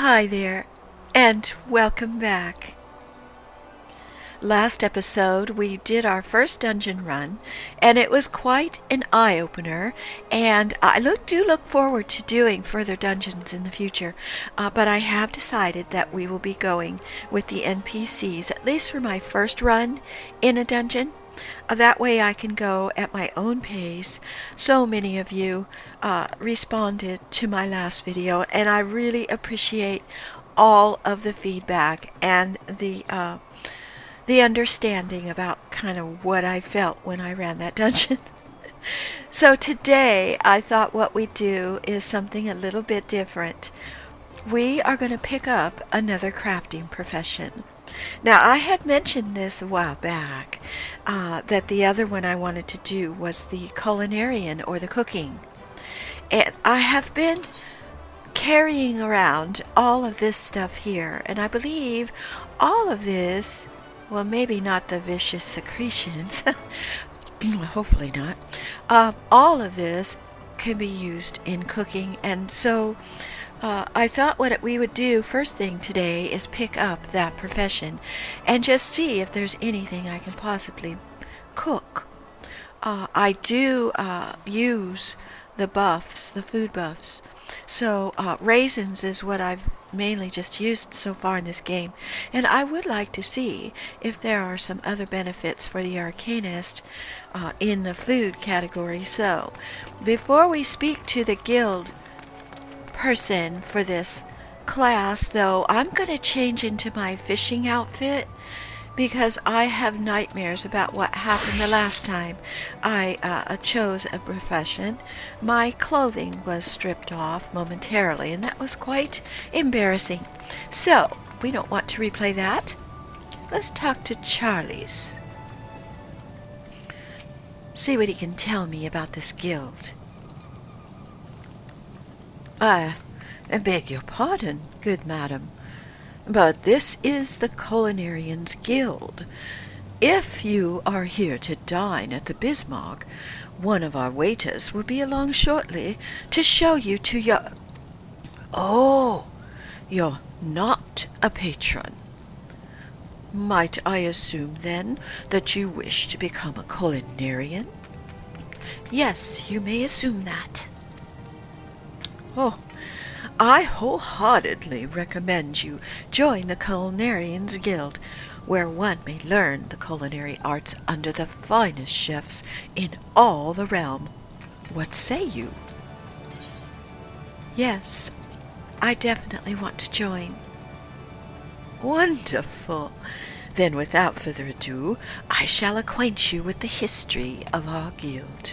Hi there, and welcome back. Last episode we did our first dungeon run, and it was quite an eye-opener, and I do look forward to doing further dungeons in the future, but I have decided that we will be going with the NPCs, at least for my first run in a dungeon. That way I can go at my own pace. So many of you responded to my last video, and I really appreciate all of the feedback and the understanding about kind of what I felt when I ran that dungeon. So today I thought what we'd do is something a little bit different. We are going to pick up another crafting profession. Now, I had mentioned this a while back, that the other one I wanted to do was the culinarian, or the cooking. And I have been carrying around all of this stuff here, and I believe all of this, well, maybe not the vicious secretions, hopefully not, all of this can be used in cooking, and so I thought what we would do first thing today is pick up that profession and just see if there's anything I can possibly cook. I do use the buffs, the food buffs. So raisins is what I've mainly just used so far in this game, and I would like to see if there are some other benefits for the arcanist in the food category. So before we speak to the guild person for this class, though, I'm going to change into my fishing outfit because I have nightmares about what happened the last time I chose a profession. My clothing was stripped off momentarily, and that was quite embarrassing. So we don't want to replay that. Let's talk to Charlie's. See what he can tell me about this guild. I beg your pardon, good madam, but this is the Culinarians' Guild. If you are here to dine at the Bismarck, one of our waiters will be along shortly to show you to your... Oh, you're not a patron. Might I assume, then, that you wish to become a culinarian? Yes, you may assume that. Oh, I wholeheartedly recommend you join the Culinarians' Guild, where one may learn the culinary arts under the finest chefs in all the realm. What say you? Yes, I definitely want to join. Wonderful. Then without further ado, I shall acquaint you with the history of our guild.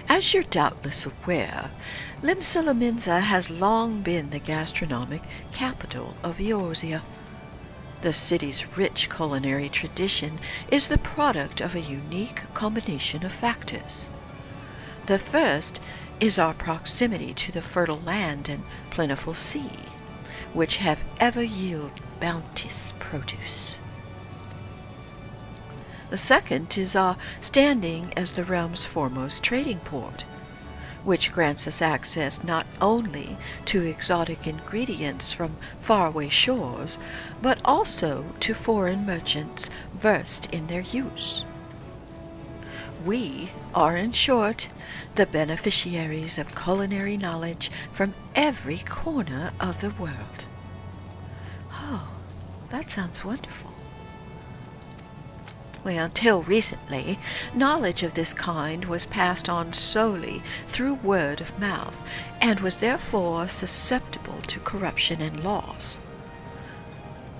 As you're doubtless aware, Limsa has long been the gastronomic capital of Eorzea. The city's rich culinary tradition is the product of a unique combination of factors. The first is our proximity to the fertile land and plentiful sea, which have ever yielded bounteous produce. The second is our standing as the realm's foremost trading port, which grants us access not only to exotic ingredients from faraway shores, but also to foreign merchants versed in their use. We are, in short, the beneficiaries of culinary knowledge from every corner of the world. Oh, that sounds wonderful. Well, until recently, knowledge of this kind was passed on solely through word of mouth, and was therefore susceptible to corruption and loss.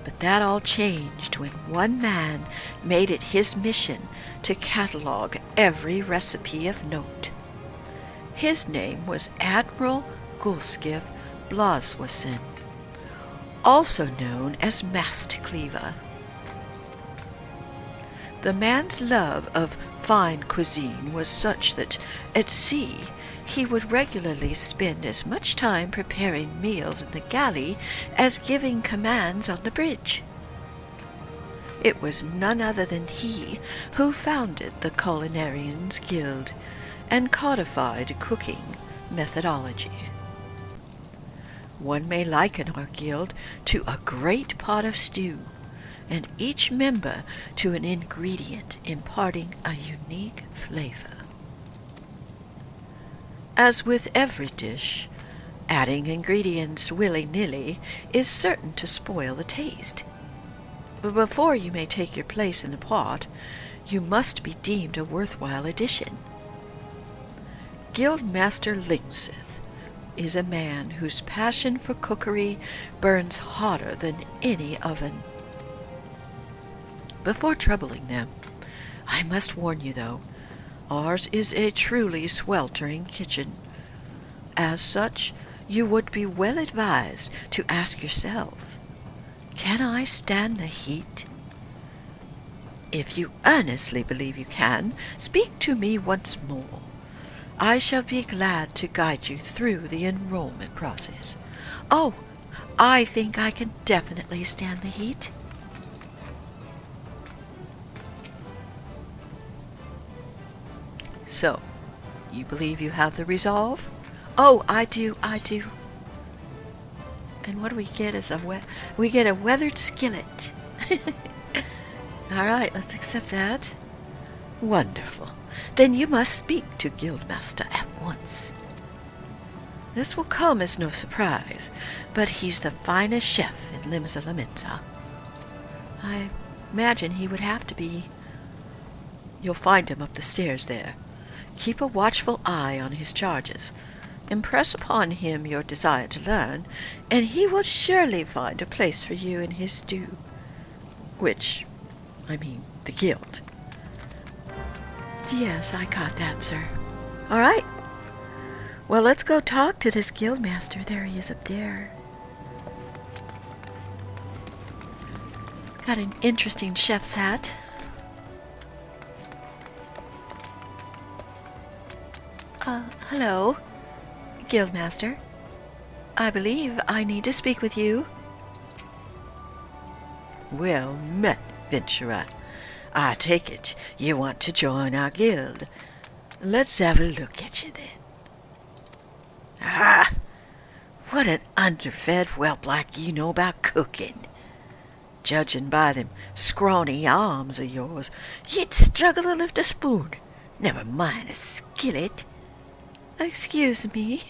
But that all changed when one man made it his mission to catalogue every recipe of note. His name was Admiral Gulskiv Blaswason, also known as Master Cleaver. The man's love of fine cuisine was such that, at sea, he would regularly spend as much time preparing meals in the galley as giving commands on the bridge. It was none other than he who founded the Culinarians' Guild and codified cooking methodology. one may liken our guild to a great pot of stew, and each member to an ingredient imparting a unique flavor. As with every dish, adding ingredients willy-nilly is certain to spoil the taste. But before you may take your place in the pot, you must be deemed a worthwhile addition. Guildmaster Linksith is a man whose passion for cookery burns hotter than any oven. Before troubling them, I must warn you, though, ours is a truly sweltering kitchen. As such, you would be well advised to ask yourself, can I stand the heat? If you earnestly believe you can, speak to me once more. I shall be glad to guide you through the enrollment process. Oh, I think I can definitely stand the heat. So, you believe you have the resolve? Oh, I do. And what do we get as we get a weathered skillet. All right, let's accept that. Wonderful. Then you must speak to Guildmaster at once. This will come as no surprise, but he's the finest chef in Limsa. I imagine he would have to be. You'll find him up the stairs there. Keep a watchful eye on his charges. Impress upon him your desire to learn, and he will surely find a place for you in his stew. The guild. Yes, I caught that, sir. All right. Well, let's go talk to this guildmaster. There he is up there. Got an interesting chef's hat. Hello, Guildmaster. I believe I need to speak with you. Well met, Venturer. I take it you want to join our guild. Let's have a look at you then. Ah, what an underfed whelp like you know about cooking. Judging by them scrawny arms of yours, you'd struggle to lift a spoon, never mind a skillet. Excuse me.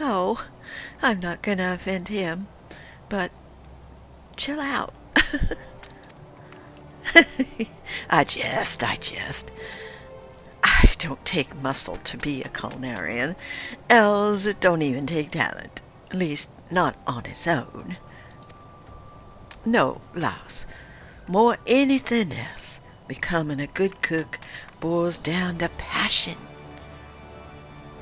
Oh, I'm not gonna offend him, but chill out. I jest. I don't take muscle to be a culinarian, else it don't even take talent, at least not on its own. No, lass, more anything else, becoming a good cook boils down to passion.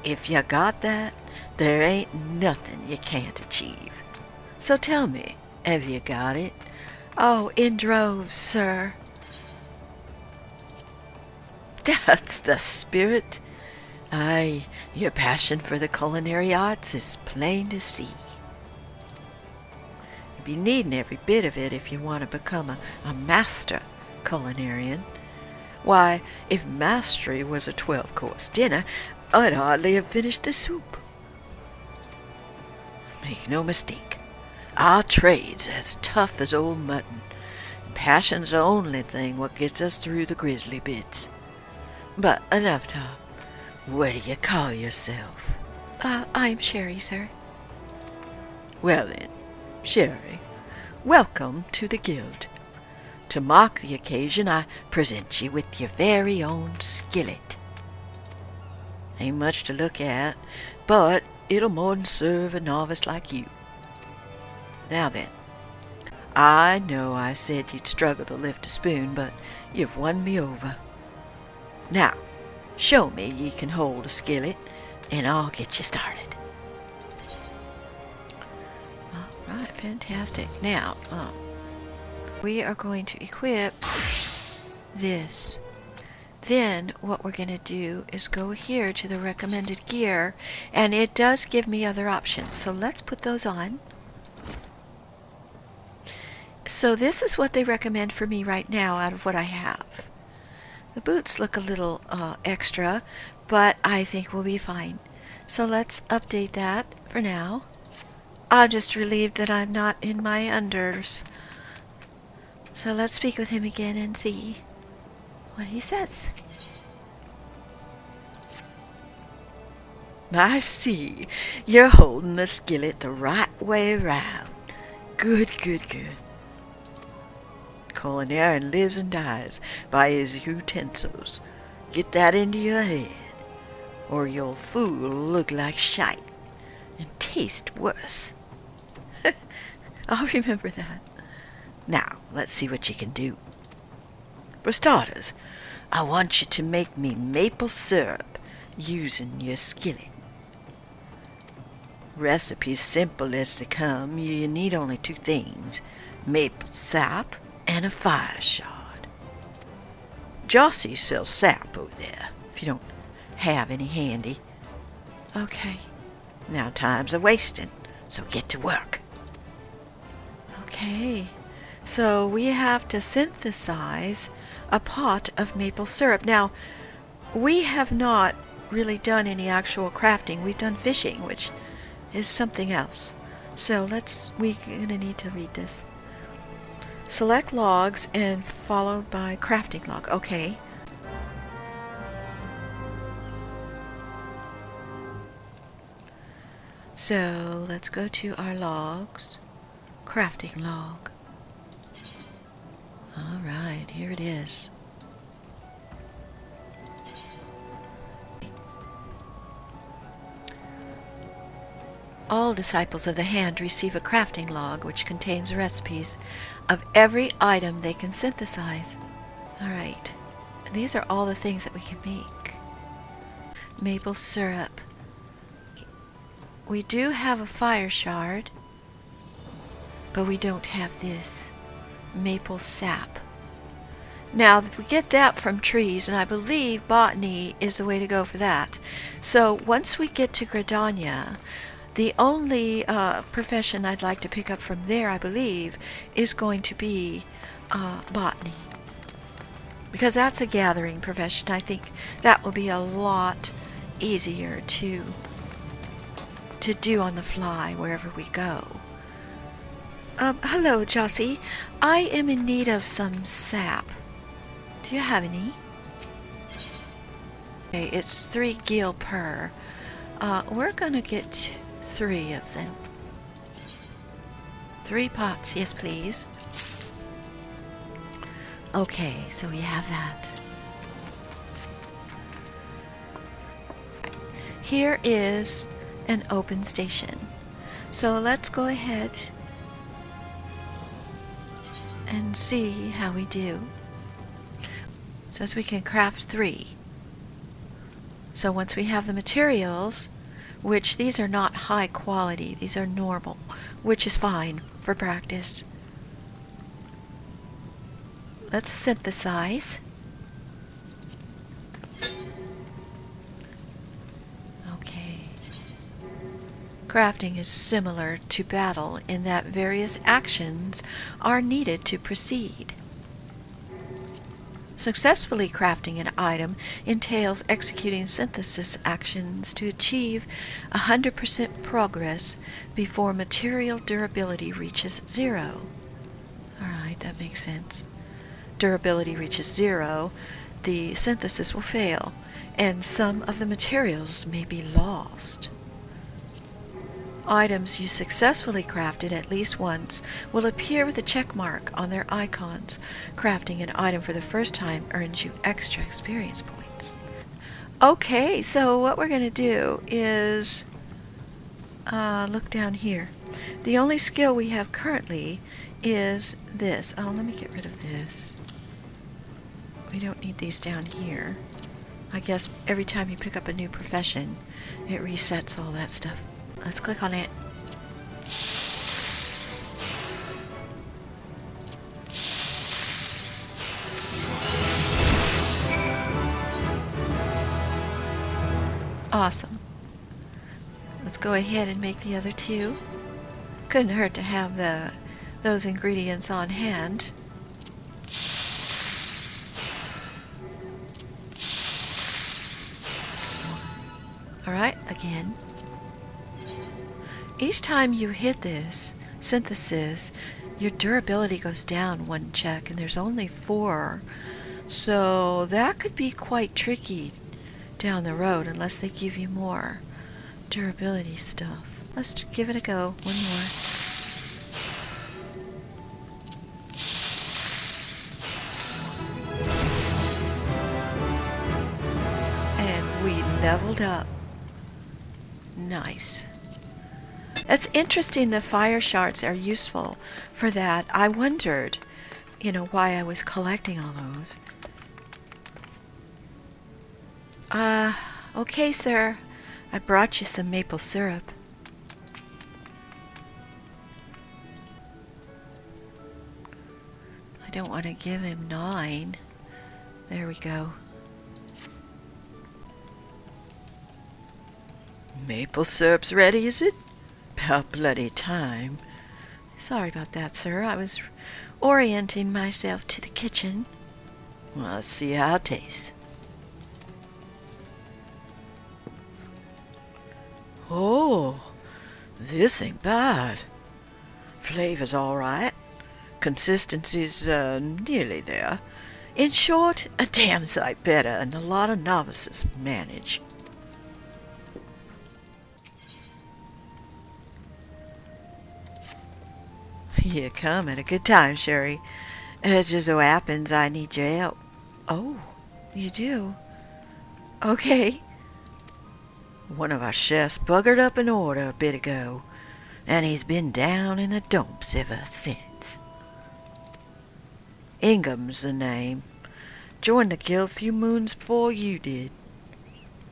If you got that, there ain't nothing you can't achieve. So tell me, have you got it? Oh, in droves, sir. That's the spirit. Aye, your passion for the culinary arts is plain to see. You'd be needing every bit of it if you want to become a master culinarian. Why, if mastery was a 12-course dinner, I'd hardly have finished the soup. Make no mistake, our trade's as tough as old mutton. Passion's the only thing what gets us through the grizzly bits. But enough talk. What do you call yourself? I'm Sheriee, sir. Well then, Sheriee, welcome to the guild. To mark the occasion, I present you with your very own skillet. Ain't much to look at, but it'll more than serve a novice like you. Now then, I know I said you'd struggle to lift a spoon, but you've won me over. Now, show me ye can hold a skillet, and I'll get you started. All right, fantastic. Now, we are going to equip this. Then what we're going to do is go here to the recommended gear, and it does give me other options. So let's put those on. So this is what they recommend for me right now out of what I have. The boots look a little extra, but I think we'll be fine. So let's update that for now. I'm just relieved that I'm not in my unders. So let's speak with him again and see what he says. I see. You're holding the skillet the right way around. Good, good, good. Culinarian lives and dies by his utensils. Get that into your head, or your food will look like shite and taste worse. I'll remember that. Now, let's see what you can do. For starters, I want you to make me maple syrup using your skillet. Recipe's simple as they come. You need only 2 things: maple sap and a fire shard. Jossie sells sap over there, if you don't have any handy. Okay. Now time's a-wasting, so get to work. Okay. So we have to synthesize a pot of maple syrup. Now, we have not really done any actual crafting. We've done fishing, which is something else. So we're gonna need to read this. Select logs and followed by crafting log. Okay. So let's go to our logs. Crafting log. Alright, here it is. All disciples of the hand receive a crafting log which contains the recipes of every item they can synthesize. Alright, and these are all the things that we can make. Maple syrup. We do have a fire shard, but we don't have this. Maple sap. Now, we get that from trees, and I believe botany is the way to go for that. So once we get to Gridania, the only profession I'd like to pick up from there, I believe, is going to be botany. Because that's a gathering profession. I think that will be a lot easier to do on the fly wherever we go. Hello, Jossie. I am in need of some sap. Do you have any? Okay, it's 3 gil per. We're gonna get 3 of them. 3 pots, yes please. Okay, so we have that. Here is an open station. So let's go ahead and see how we do. Says we can craft 3. So once we have the materials, which these are not high quality, these are normal, which is fine for practice. Let's synthesize. Okay. Crafting is similar to battle in that various actions are needed to proceed. Successfully crafting an item entails executing synthesis actions to achieve 100% progress before material durability reaches 0. Alright, that makes sense. Durability reaches 0, the synthesis will fail, and some of the materials may be lost. Items you successfully crafted at least once will appear with a check mark on their icons. Crafting an item for the first time earns you extra experience points. Okay, so what we're going to do is look down here. The only skill we have currently is this. Oh, let me get rid of this. We don't need these down here. I guess every time you pick up a new profession, it resets all that stuff. Let's click on it. Awesome. Let's go ahead and make the other 2. Couldn't hurt to have those ingredients on hand. Alright, again. Each time you hit this synthesis, your durability goes down 1 check, and there's only 4. So that could be quite tricky down the road unless they give you more durability stuff. Let's give it a go. One more. And we leveled up. Nice. It's interesting the fire shards are useful for that. I wondered, why I was collecting all those. Okay, sir. I brought you some maple syrup. I don't want to give him 9. There we go. Maple syrup's ready, is it? About bloody time. Sorry about that, sir. I was orienting myself to the kitchen. Well, let's see how it tastes. Oh, this ain't bad. Flavor's all right. Consistency's nearly there. In short, a damn sight better than a lot of novices manage. You come at a good time, Sheriee. It just so happens I need your help. Oh, you do? Okay. One of our chefs buggered up an order a bit ago, and he's been down in the dumps ever since. Ingham's the name. Joined the guild a few moons before you did.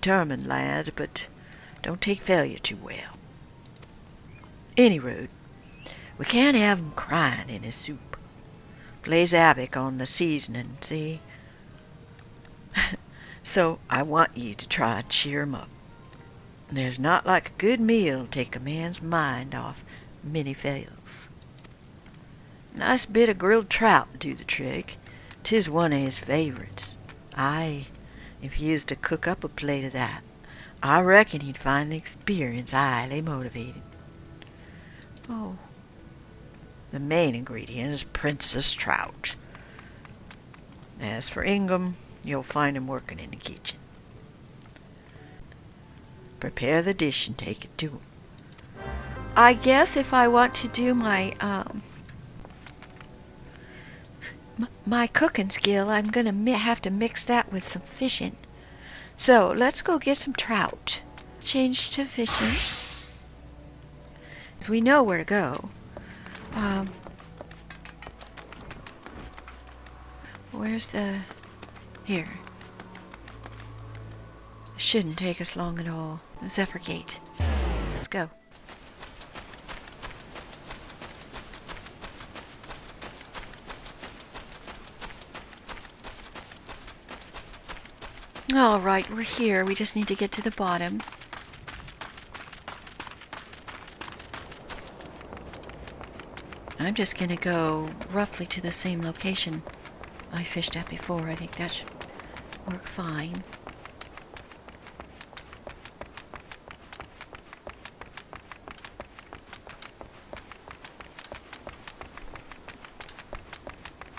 Determined lad, but don't take failure too well. Anyway, we can't have him crying in his soup. Plays havoc on the seasoning, see? So I want you to try and cheer him up. There's not like a good meal to take a man's mind off many fails. Nice bit of grilled trout would do the trick. 'Tis one of his favorites. Aye, if he was to cook up a plate of that, I reckon he'd find the experience highly motivating. Oh, the main ingredient is princess trout. As for Ingham, you'll find him working in the kitchen. Prepare the dish and take it to him. I guess if I want to do my cooking skill, I'm gonna have to mix that with some fishing. So let's go get some trout. Change to fishing. So we know where to go. Where's the... Here. Shouldn't take us long at all. The Zephyr Gate. Let's go. All right, we're here. We just need to get to the bottom. I'm just going to go roughly to the same location I fished at before. I think that should work fine.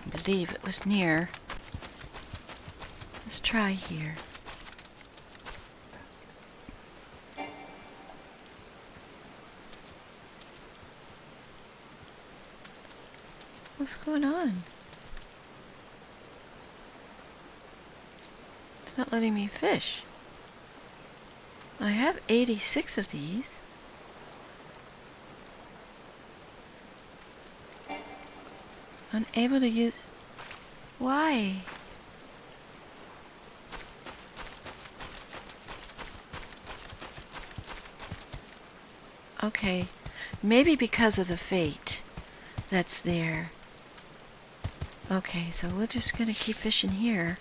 I believe it was near. Let's try here. What's going on? It's not letting me fish. I have 86 of these. Unable to use... Why? Okay, maybe because of the fate that's there. Okay, so we're just gonna keep fishing here.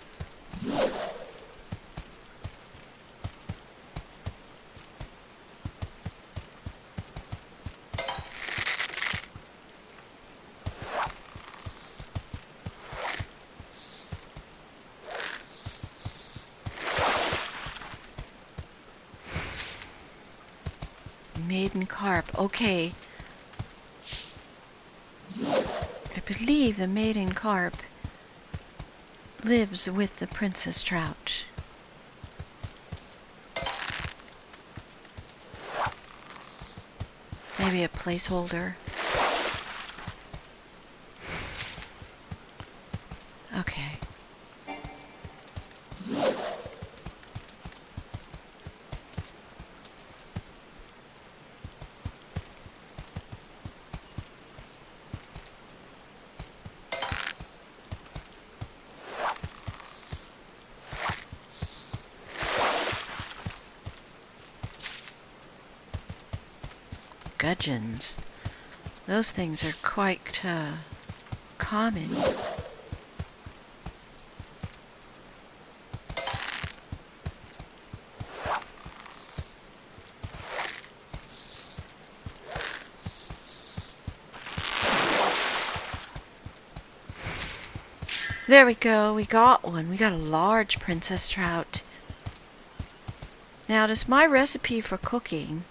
Maiden carp. Okay. I believe the maiden carp lives with the princess trout. Maybe a placeholder. Okay. Gudgeons. Those things are quite common. There we go. We got one. We got a large princess trout. Now, does my recipe for cooking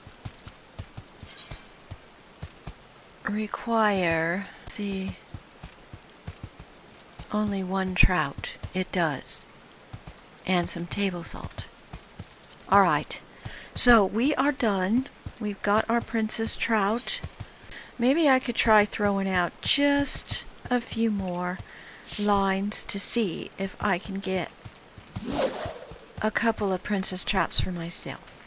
require only one trout? It does. And some table salt. Alright, so we are done. We've got our princess trout. Maybe I could try throwing out just a few more lines to see if I can get a couple of princess trouts for myself.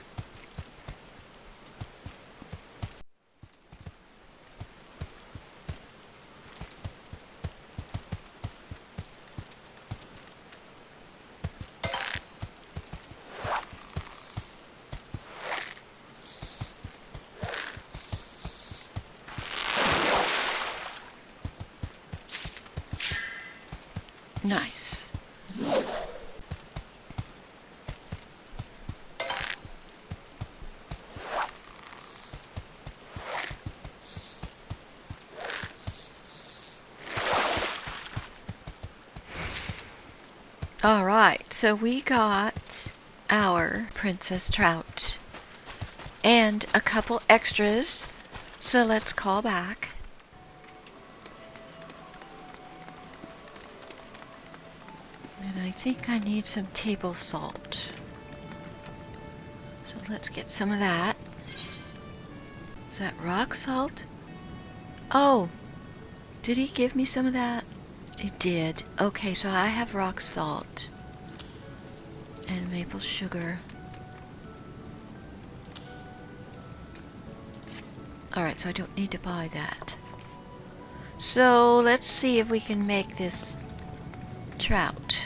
Nice. All right, so we got our princess trout and a couple extras. So let's call back. And I think I need some table salt. So let's get some of that. Is that rock salt? Oh, did he give me some of that? He did. Okay, so I have rock salt and maple sugar. Alright, so I don't need to buy that. So let's see if we can make this trout.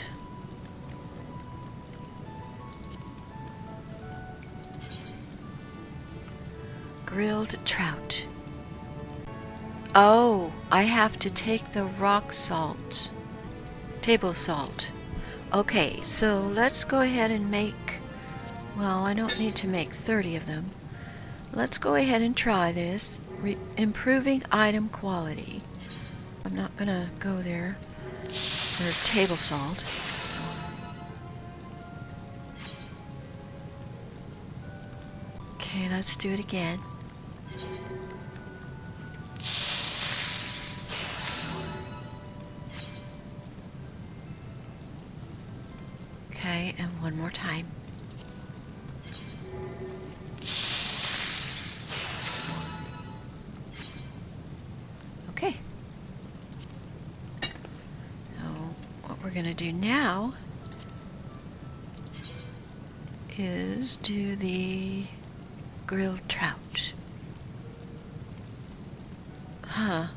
Grilled trout. Oh, I have to take the rock salt. Table salt. Okay, so let's go ahead and make, well, I don't need to make 30 of them. Let's go ahead and try this. Improving item quality. I'm not gonna go there for table salt. Okay, let's do it again. Okay, and one more time. Okay. So what we're going to do now is do the grilled trout. Huh.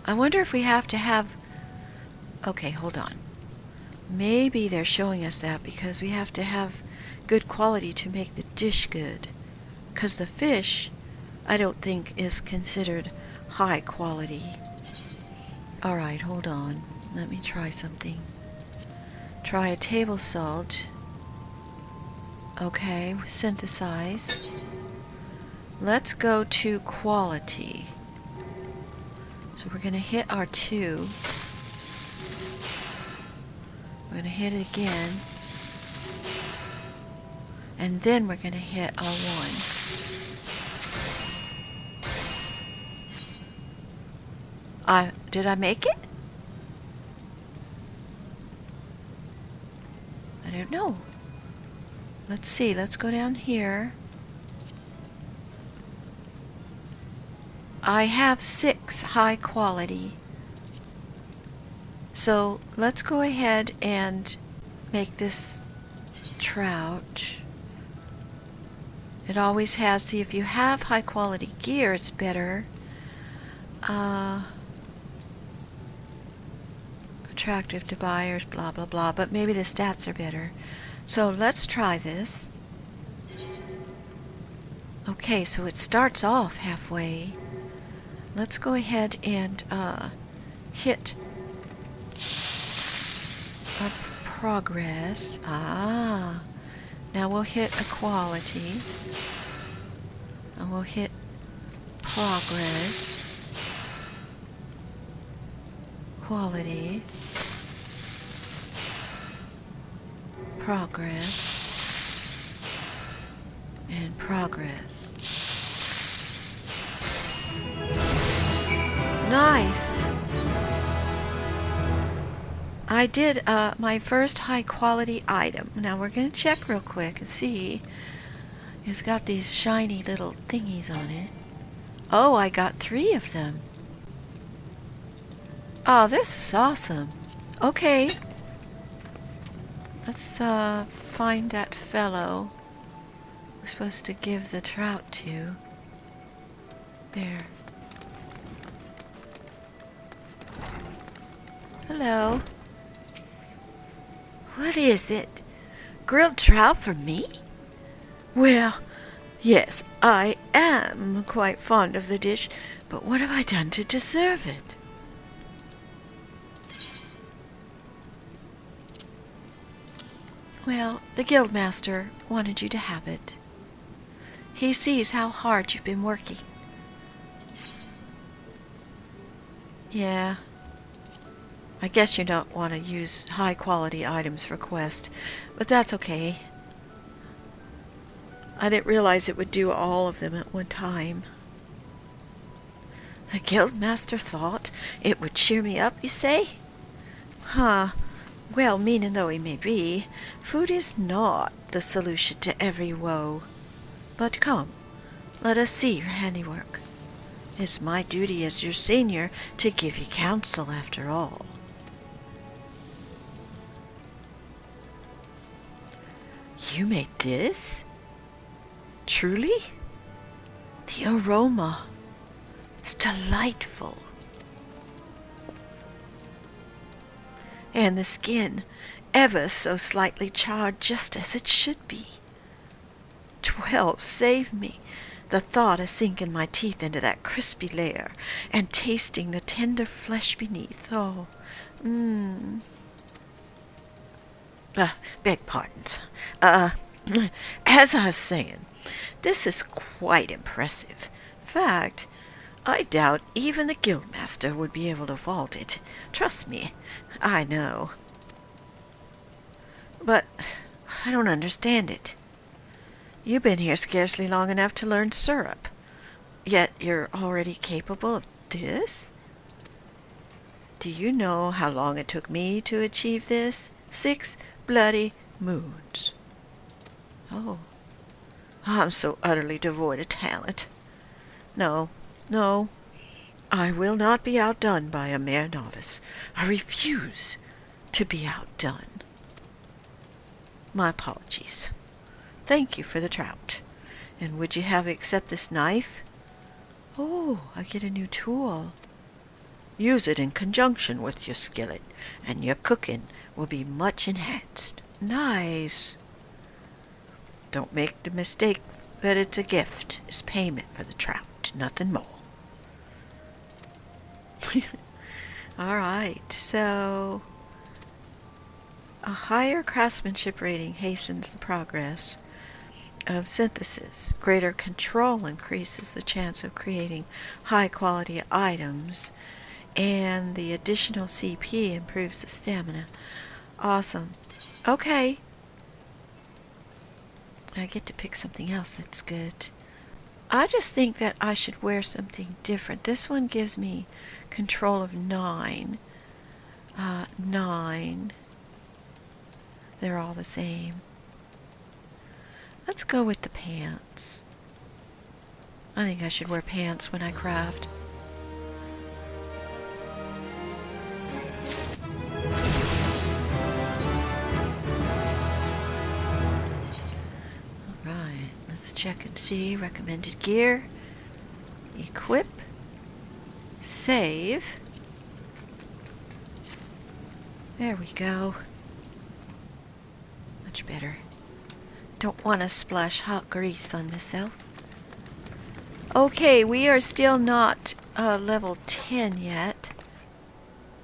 I wonder if we have to have... Okay, hold on. Maybe they're showing us that because we have to have good quality to make the dish good. Because the fish, I don't think, is considered high quality. Alright, hold on. Let me try something. Try a table salt. Okay, synthesize. Let's go to quality. So we're going to hit our 2. We're going to hit it again. And then we're going to hit our 1. Did I make it? I don't know. Let's see. Let's go down here. I have 6 high quality. So let's go ahead and make this trout. It always has, see, if you have high quality gear, it's better. Attractive to buyers, blah, blah, blah, but maybe the stats are better. So let's try this. Okay, so it starts off halfway. Let's go ahead and hit our progress. Now we'll hit equality. And we'll hit progress. Quality. Progress. And progress. Nice! I did my first high quality item. Now we're going to check real quick and see. It's got these shiny little thingies on it. Oh, I got 3 of them. Oh, this is awesome. Okay. Let's find that fellow we're supposed to give the trout to. There. Hello. What is it? Grilled trout for me? Well, yes, I am quite fond of the dish, but what have I done to deserve it? Well, the guildmaster wanted you to have it. He sees how hard you've been working. Yeah. I guess you don't want to use high-quality items for quest, but that's okay. I didn't realize it would do all of them at one time. The guildmaster thought it would cheer me up, you say? Huh. Well-meaning though he may be, food is not the solution to every woe. But come, let us see your handiwork. It's my duty as your senior to give you counsel after all. You made this? Truly? The aroma is delightful. And the skin ever so slightly charred, just as it should be. 12 save me. The thought of sinking my teeth into that crispy layer and tasting the tender flesh beneath. Oh, beg pardons. As I was saying, this is quite impressive. In fact, I doubt even the guildmaster would be able to vault it. Trust me, I know. But I don't understand it. You've been here scarcely long enough to learn syrup, yet you're already capable of this? Do you know how long it took me to achieve this? 6 bloody moons. Oh, I'm so utterly devoid of talent. No, I will not be outdone by a mere novice. I refuse to be outdone. My apologies. Thank you for the trout. And would you have accept this knife? Oh, I get a new tool. Use it in conjunction with your skillet, and your cooking will be much enhanced. Nice. Don't make the mistake that it's a gift. It's payment for the trout, nothing more. All right, so a higher craftsmanship rating hastens the progress of synthesis. Greater control increases the chance of creating high-quality items, and the additional CP improves the stamina. Awesome. Okay. I get to pick something else that's good. I just think that I should wear something different. This one gives me control of 9. 9. They're all the same. Let's go with the pants. I think I should wear pants when I craft. Alright, let's check and see. Recommended gear. Equip. Save. There we go. Much better. Don't want to splash hot grease on myself. Okay, we are still not level 10 yet.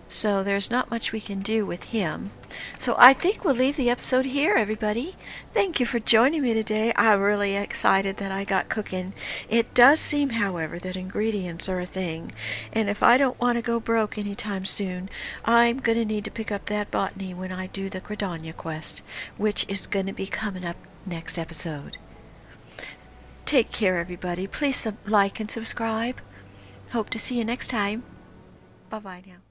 So there's not much we can do with him. So I think we'll leave the episode here, everybody. Thank you for joining me today. I'm really excited that I got cooking. It does seem, however, that ingredients are a thing. And if I don't want to go broke anytime soon, I'm going to need to pick up that botany when I do the Gridania quest, which is going to be coming up next episode. Take care, everybody. Please like and subscribe. Hope to see you next time. Bye-bye now.